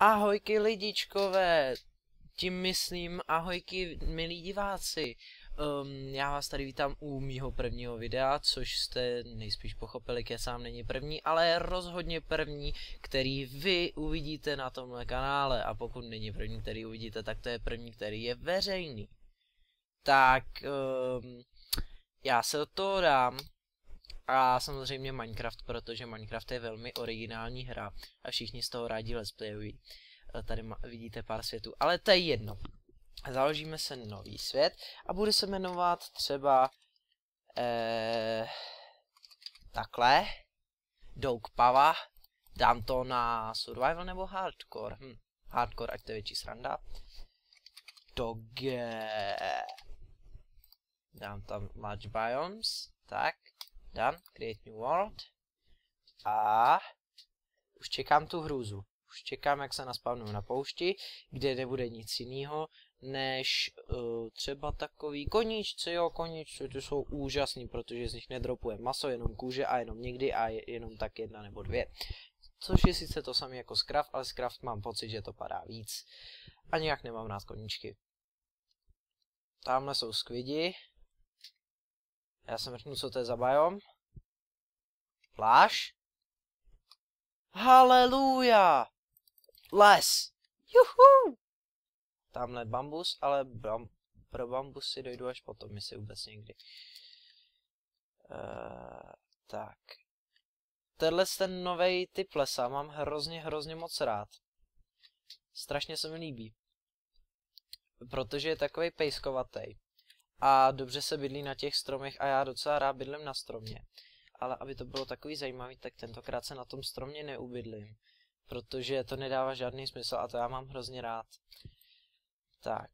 Ahojky lidičkové, tím myslím ahojky milí diváci. Já vás tady vítám u mýho prvního videa, což jste nejspíš pochopili, že sám není první, ale rozhodně první, který vy uvidíte na tomhle kanále. A pokud není první, který uvidíte, tak to je první, který je veřejný. Tak já se od toho dám. A samozřejmě Minecraft, protože Minecraft je velmi originální hra a všichni z toho rádi letsplayují. Tady vidíte pár světů, ale to je jedno. Založíme se nový svět a bude se jmenovat třeba takhle. Dog Pava. Dám to na survival nebo hardcore. Hardcore, ať to je větší sranda. Dog. Dám tam large biomes. Tak. Done, create new world. A už čekám tu hrůzu. Už čekám, jak se naspavnu na poušti, kde nebude nic jiného, než třeba takový koníčci, jo, koníčci, ty jsou úžasný, protože z nich nedropuje maso, jenom kůže a jenom někdy a jenom tak 1 nebo 2. Což je sice to samé jako Scraft, ale Scraft mám pocit, že to padá víc. A nějak nemám rád koníčky. Tamhle jsou skvidi. Já jsem řeknu, co to je za biom. Pláž. Haleluja! Les! Juhu! Tamhle bambus, ale pro bambusy dojdu až potom, jestli vůbec někdy. Tak. Tenhle ten novej typ lesa mám hrozně moc rád. Strašně se mi líbí. Protože je takovej pejskovatej. A dobře se bydlí na těch stromech a já docela rád bydlím na stromě. Ale aby to bylo takový zajímavý, tak tentokrát se na tom stromě neubydlím. Protože to nedává žádný smysl a to já mám hrozně rád. Tak,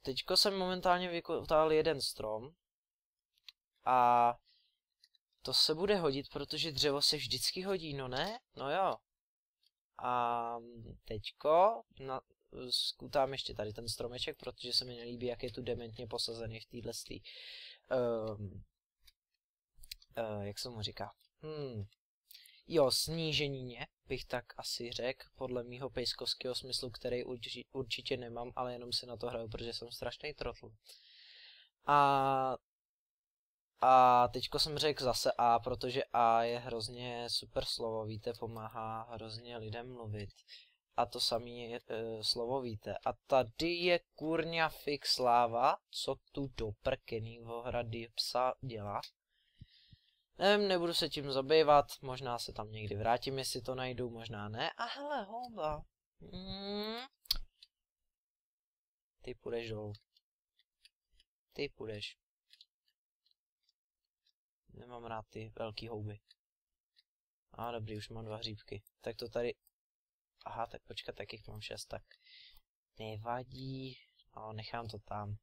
teďko jsem momentálně vykotal jeden strom. A to se bude hodit, protože dřevo se vždycky hodí, no ne? No jo. A teďko skutám ještě tady ten stromeček, protože se mi nelíbí, jak je tu dementně posazený v téhle jak se mu říká? Jo, sníženině, bych tak asi řekl, podle mýho pejskovského smyslu, který určitě nemám, ale jenom si na to hraju, protože jsem strašný trotl. A teďko jsem řekl zase A, protože A je hrozně super slovo, víte, pomáhá hrozně lidem mluvit. A to samý je slovo víte. A tady je kurňa fix láva, co tu do prkenýho hrady psa dělá. Nevím, nebudu se tím zabývat, možná se tam někdy vrátím, jestli to najdu, možná ne. A hele, houba. Ty půjdeš dolů. Ty půjdeš. Nemám rád ty velký houby. A dobrý, už mám 2 hříbky. Tak to tady... Aha, tak počkat, tak jich mám 6, tak... Nevadí. No, nechám to tam.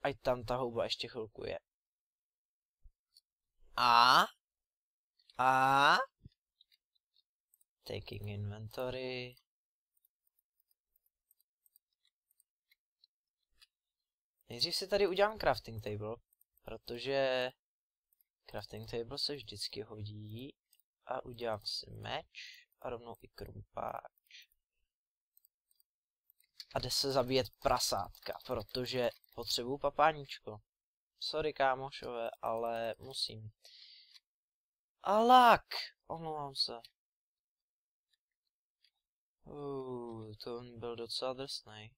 Ať tam ta houba ještě chvilku je. A taking inventory. Nejdřív si tady udělám crafting table, protože crafting table se vždycky hodí. A udělám si meč a rovnou i krumpáč. A jde se zabíjet prasátka, protože potřebuju papáníčko. Sorry kámošové, ale musím. Alak! Omlouvám se. To byl docela drsnej.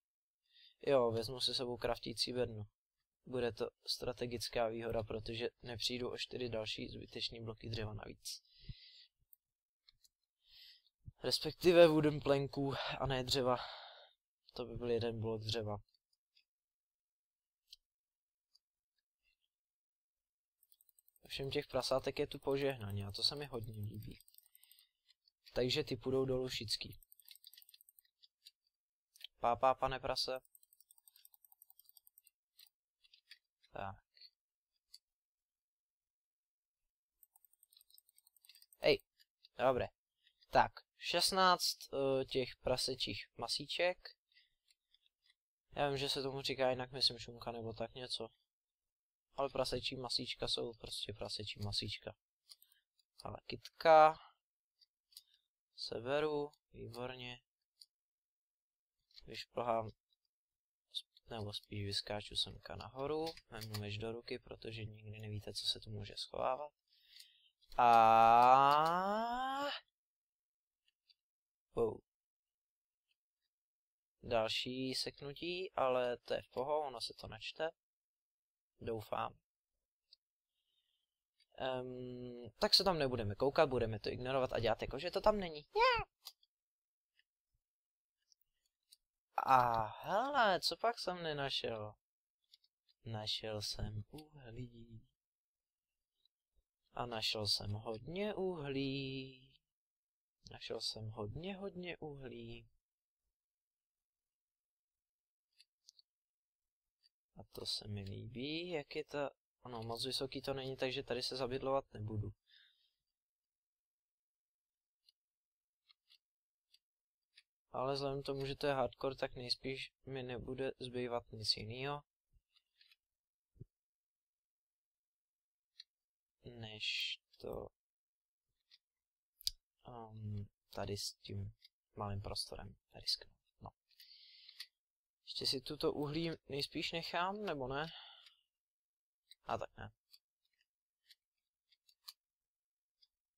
Jo, vezmu si sebou kraftící bednu. Bude to strategická výhoda, protože nepřijdu o 4 další zbytečný bloky dřeva navíc. Respektive wooden planků a ne dřeva. To by byl 1 blok dřeva. Všem těch prasátek je tu požehnaně a to se mi hodně líbí. Takže ty půjdou dolů všichni. Pápá, pane prase. Tak. Hej, dobré. Tak, 16 těch prasečích masíček. Já vím, že se tomu říká jinak, myslím šunka nebo tak něco. Ale prasečí masíčka jsou prostě prasečí masíčka. Ale kytka. Seberu, výborně. vyšplhám, nebo spíš vyskáču semka nahoru, vezmu meč do ruky, protože nikdy nevíte, co se tu může schovávat. A wow. Další seknutí, ale to je v poho, ono se to načte. Doufám. Tak se tam nebudeme koukat, budeme to ignorovat a dělat jako, že to tam není. A hele, co pak jsem nenašel? Našel jsem uhlí. A našel jsem hodně uhlí. Našel jsem hodně uhlí. A to se mi líbí, jak je to... Ano, moc vysoký to není, takže tady se zabydlovat nebudu. Ale vzhledem k tomu, že to je hardcore, tak nejspíš mi nebude zbývat nic jiného, než to tady s tím malým prostorem risknout. No. Ještě si tuto uhlí nejspíš nechám, nebo ne? A tak ne.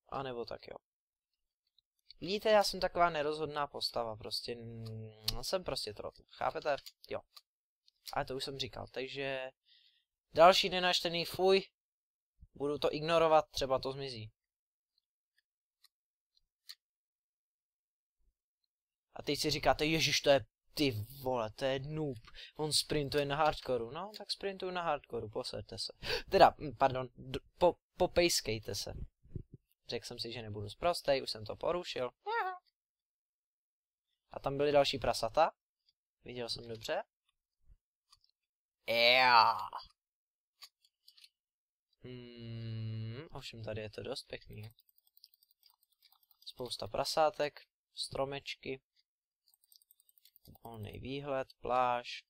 A nebo tak jo. Vidíte, já jsem taková nerozhodná postava, prostě jsem prostě trotl, chápete? Jo. Ale to už jsem říkal, takže další nenačtený fuj, budu to ignorovat, třeba to zmizí. A teď si říkáte, ježiš, to je, ty vole, to je noob, on sprintuje na hardcoreu, no, tak sprintuju na hardcoreu, posaďte se. Teda, pardon, popejskejte se. Řekl jsem si, že nebudu sprostej, už jsem to porušil. A tam byly další prasata. Viděl jsem dobře. Ovšem tady je to dost pěkný. Spousta prasátek, stromečky. Volný výhled, pláž.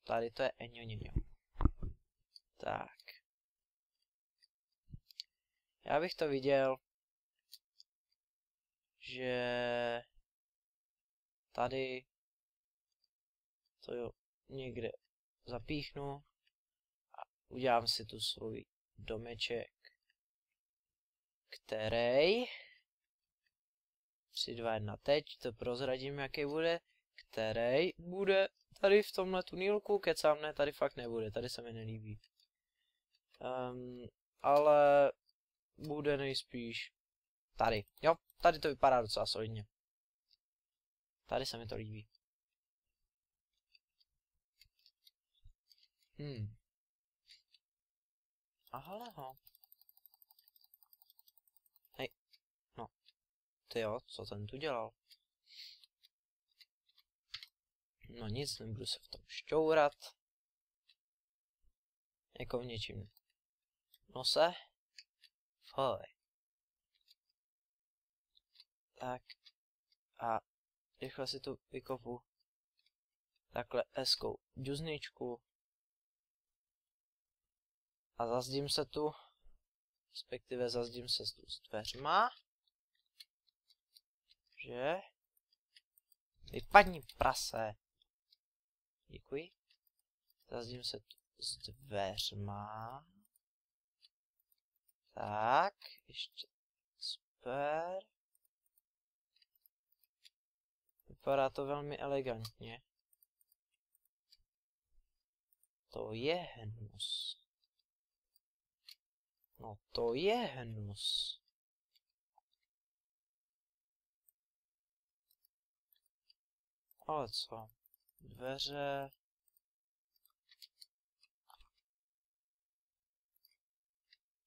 Tady to je eňoněňo. Tak. Já bych to viděl, že tady to jo, někde zapíchnu a udělám si tu svůj domeček, který 3, 2, 1, teď to prozradím, jaký bude, který bude tady v tomhle tunýlku, kecám, ne, tady fakt nebude, tady se mi nelíbí. Ale bude nejspíš tady, jo, tady to vypadá docela solidně. Tady se mi to líbí. Aha, ho. Hej, no, ty jo, co ten tu dělal? No nic, nebudu se v tom šťourat. Jako v něčím. No se. Foj. Tak. A rychle si tu vykopu takhle hezkou džuzničku. A zazdím se tu. Respektive zazdím se tu s dveřma. Že? Vypadni, prase. Děkuji. Zazdím se tu s dveřma. Tak, ještě super. Vypadá to velmi elegantně. To je hnus. No to je hnus. Ale co? Dveře.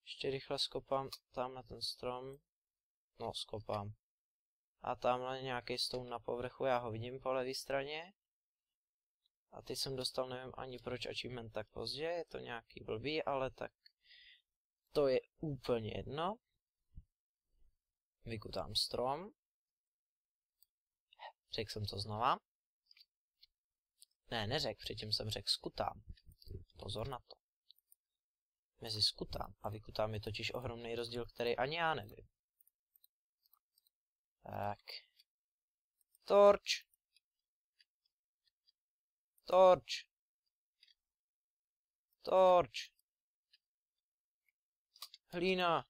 Ještě rychle skopám tamhle ten strom. No, skopám. A tamhle nějaký stone na povrchu, já ho vidím po levé straně. A teď jsem dostal, nevím ani proč achievement tak pozdě, je to nějaký blbý, ale tak to je úplně jedno. Vykutám strom. Řekl jsem to znova. Ne, neřekl, předtím jsem řekl skutám. Pozor na to. Mezi skutám a vykutám je totiž ohromný rozdíl, který ani já nevím. Tak. Torč. Torč. Torč. Hlína.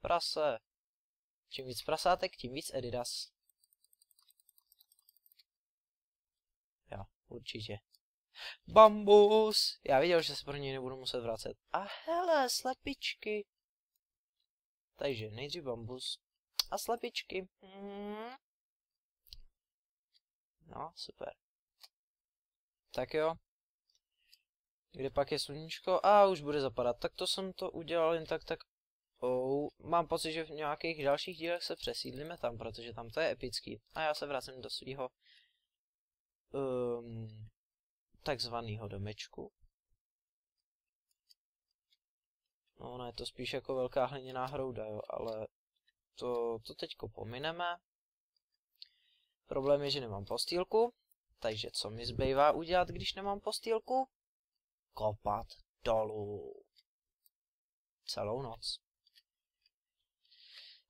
Prase. Čím víc prasátek, tím víc Adidas. Jo, určitě. Bambus! Já viděl, že se pro něj nebudu muset vracet. A hele, slepičky. Takže nejdřív bambus. A slepičky. No, super. Tak jo. Kde pak je sluníčko? A už bude zapadat. Tak to jsem to udělal jen tak. Mám pocit, že v nějakých dalších dílech se přesídlíme tam, protože tam to je epický. A já se vracím do svého takzvanýho domečku. No, ono je to spíš jako velká hliněná hrouda, jo, ale to teďko pomineme. Problém je, že nemám postýlku, takže co mi zbývá udělat, když nemám postýlku? Kopat dolů. Celou noc.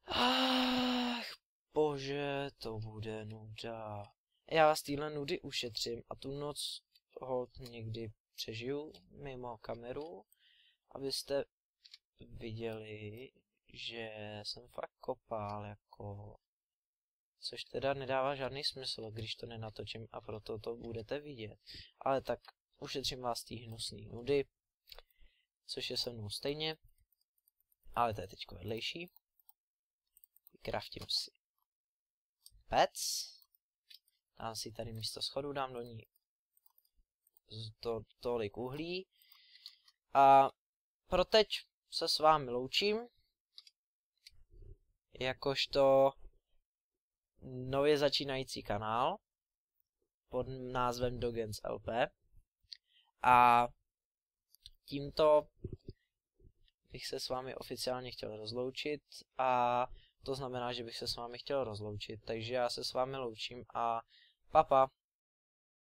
Ach, bože, to bude nuda. Já vás týhle nudy ušetřím a tu noc holt někdy přežiju mimo kameru, abyste viděli, že jsem fakt kopal jako... Což teda nedává žádný smysl, když to nenatočím a proto to budete vidět. Ale tak ušetřím vás tý hnusný nudy, což je se mnou stejně. Ale to je teďko vedlejší. Vykraftím si pec. Dám si tady místo schodu, dám do ní tolik uhlí. A pro teď se s vámi loučím. Jakožto nově začínající kanál pod názvem Dogens LP. A tímto bych se s vámi oficiálně chtěl rozloučit a to znamená, že bych se s vámi chtěl rozloučit, takže já se s vámi loučím a papa.